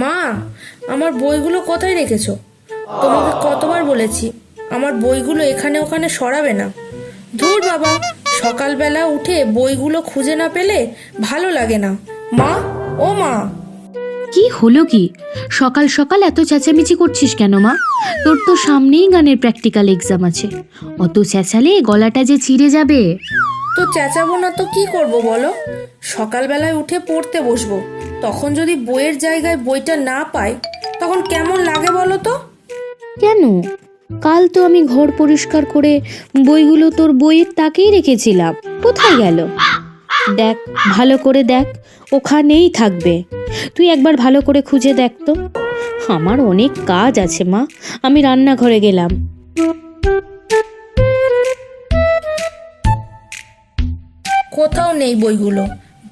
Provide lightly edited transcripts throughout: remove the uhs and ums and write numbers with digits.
মা, আমার বইগুলো কোথায় রেখেছো? তোমাকে কতবার বলেছি আমার বইগুলো এখানে ওখানে সরাবে না। ধুর বাবা, সকালবেলা উঠে বইগুলো খুঁজে না পেলে ভালো লাগে না। মা, ও মা। কি হলো কি? সকাল সকাল এত চেঁচামেচি করছিস কেন মা? তোর তো সামনেই গানের প্র্যাকটিক্যাল এক্সাম আছে, অত চেঁচালে গলাটা যে চিড়ে যাবে। তো চেঁচাবো না তো কি করব বলো? সকালবেলায় উঠে পড়তে বসবো, তখন যদি বইয়ের জায়গায় বইটা না পাই তখন কেমন লাগে বলো তো? কেন? কাল তো আমি ঘর পরিষ্কার করে বইগুলো তোর বইয়ের তাকেই রেখেছিলাম, কোথায় গেল? দেখ, ভালো করে দেখ, ওখানেই থাকবে। তুই একবার ভালো করে খুঁজে দেখ তো। আমার অনেক কাজ আছে মা, আমি রান্নাঘরে গেলাম। কোথাও নেই বইগুলো।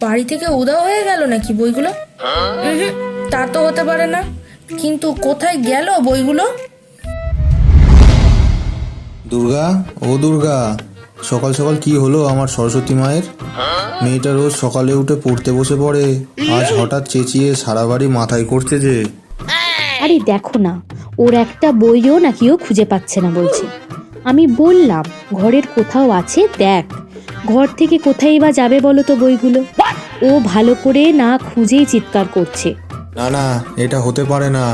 বাড়ি থেকে উধাও হয়ে গেল নাকি বইগুলো? উহুম, তা তো হতে পারে না। কিন্তু কোথায় গেল বইগুলো? দুর্গা, ও দুর্গা, সকাল সকাল কি হলো আমার সরস্বতী মায়ের? মেয়েটা রোজ সকালে উঠে পড়তে বসে পড়ে, আজ হঠাৎ চেঁচিয়ে সারা বাড়ি মাথায় করছে যে। আরে দেখো না, ওর একটা বইও নাকি ও খুঁজে পাচ্ছে না বলছে। আমি বললাম ঘরের কোথাও আছে দেখ, ঘর থেকে কোথায় বা যাবে বলো তো বইগুলো? ও ভালো করে না খুঁজেই চিৎকার করছে। না না, এটা হতে পারে না।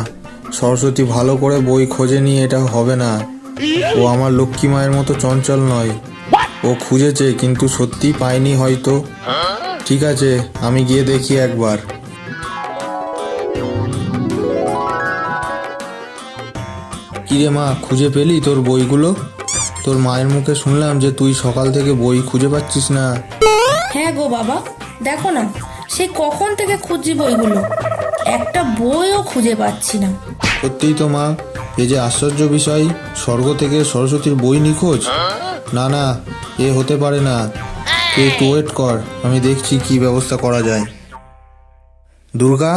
সরস্বতী ভালো করে বই খোঁজে নিয়ে এটা হবে না। ও আমার লক্ষ্মী মায়ের মতো চঞ্চল নয়। ও খুঁজেছে কিন্তু সত্যি পায়নি হয়তো। ঠিক আছে, আমি গিয়ে দেখি একবার। কিরে মা, খুঁজে পেলি তোর বইগুলো? তোর মায়ের মুখে শুনলাম যে তুই সকাল থেকে বই খুঁজে পাচ্ছিস না। হ্যাঁ গো বাবা, দেখো না, সে কখন থেকে খুঁজছি বইগুলো, একটা বইও খুঁজে পাচ্ছি না। সত্যিই তো মা, এ যে আশ্চর্য বিষয়, স্বর্গ থেকে সরস্বতীর বই নিখোঁজ। না না, এ হতে পারে না। তুই একটু ওয়েট কর, আমি দেখছি কি ব্যবস্থা করা যায়। দুর্গা,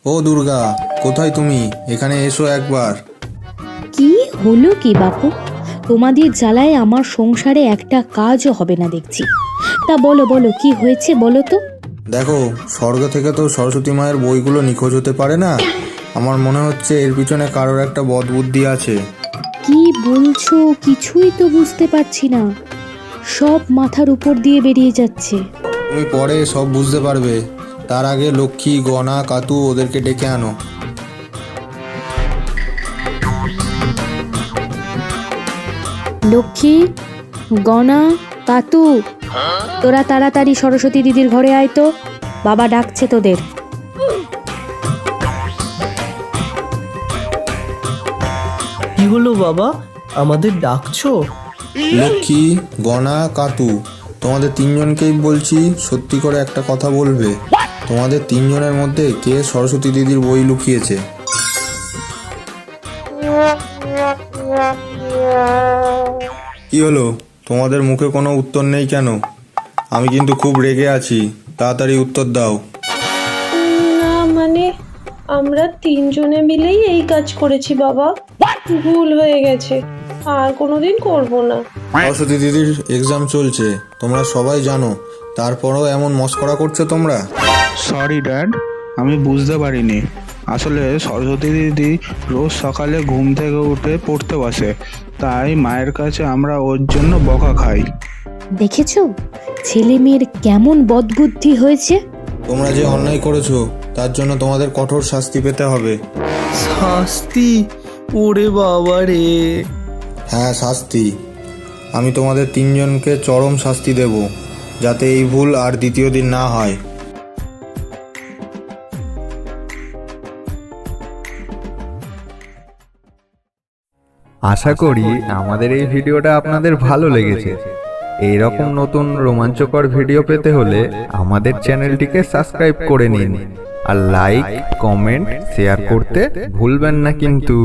ও দুর্গা, কোথায় তুমি? এখানে এসো একবার। কি হলো কি বাপু? তোমাদের জ্বালায় আমার সংসারে একটা কাজও হবে না দেখছি। তা বলো বলো, কি হয়েছে বলো তো। দেখো, স্বর্গ থেকে তো সরস্বতী মায়ের বইগুলো নিখোঁজ হতে পারে না। আমার মনে হচ্ছে এর পিছনে কারোর একটা বদবুদ্ধি আছে। কি বলছো? কিছুই তো বুঝতে পারছি না, সব মাথার উপর দিয়ে বেরিয়ে যাচ্ছে। তুমি পরে সব বুঝতে পারবে। তার আগে লক্ষ্মী, গনা, কাতু ওদেরকে ডেকে আনো। লক্ষ্মী, গনা, কাতু, তোরা তাড়াতাড়ি সরস্বতী দিদির ঘরে আয় তো, বাবা ডাকছে তোদের। কি হলো বাবা, আমাদের ডাকছো? লক্ষ্মী, গনা, কাতু, তোমাদের তিনজনকেই বলছি, সত্যি করে একটা কথা বলবে। তোমাদের তিনজনের মধ্যে কে সরস্বতী দিদির বই লুকিয়েছে? কি হলো, তোমাদের মুখে কোনো উত্তর নেই কেন? আমি কিন্তু খুব রেগে আছি, তাড়াতাড়ি উত্তর দাও। না মানে, আমরা তিনজনে মিলেই এই কাজ করেছি বাবা, ভুল হয়ে গেছে, আর কোনোদিন করব না। সরস্বতী দিদির এক্সাম চলছে, তোমরা সবাই জানো, তারপরেও এমন মস্করা করছো তোমরা। সরি ড্যাড, আমি বুঝতে পারিনি। আসলে সরস্বতী দিদি রোজ সকালে ঘুম থেকে উঠে পড়তে বসে, তাই মায়ের কাছে আমরা ওর জন্য বকা খাই। দেখেছো ছেলে মেয়ের কেমন বদবুদ্ধি হয়েছে? তোমরা যে অন্যায় করেছো তার জন্য তোমাদের কঠোর শাস্তি পেতে হবে। শাস্তি? ওরে বাবা রে! হ্যাঁ, শাস্তি। আমি তোমাদের তিনজনকে চরম শাস্তি দেব, যাতে এই ভুল আর দ্বিতীয় দিন না হয়। আশা করি আমাদের এই ভিডিওটা আপনাদের ভালো লেগেছে। এইরকম নতুন রোমাঞ্চকর ভিডিও পেতে হলে আমাদের চ্যানেলটিকে সাবস্ক্রাইব করে নিন আর লাইক, কমেন্ট, শেয়ার করতে ভুলবেন না কিন্তু।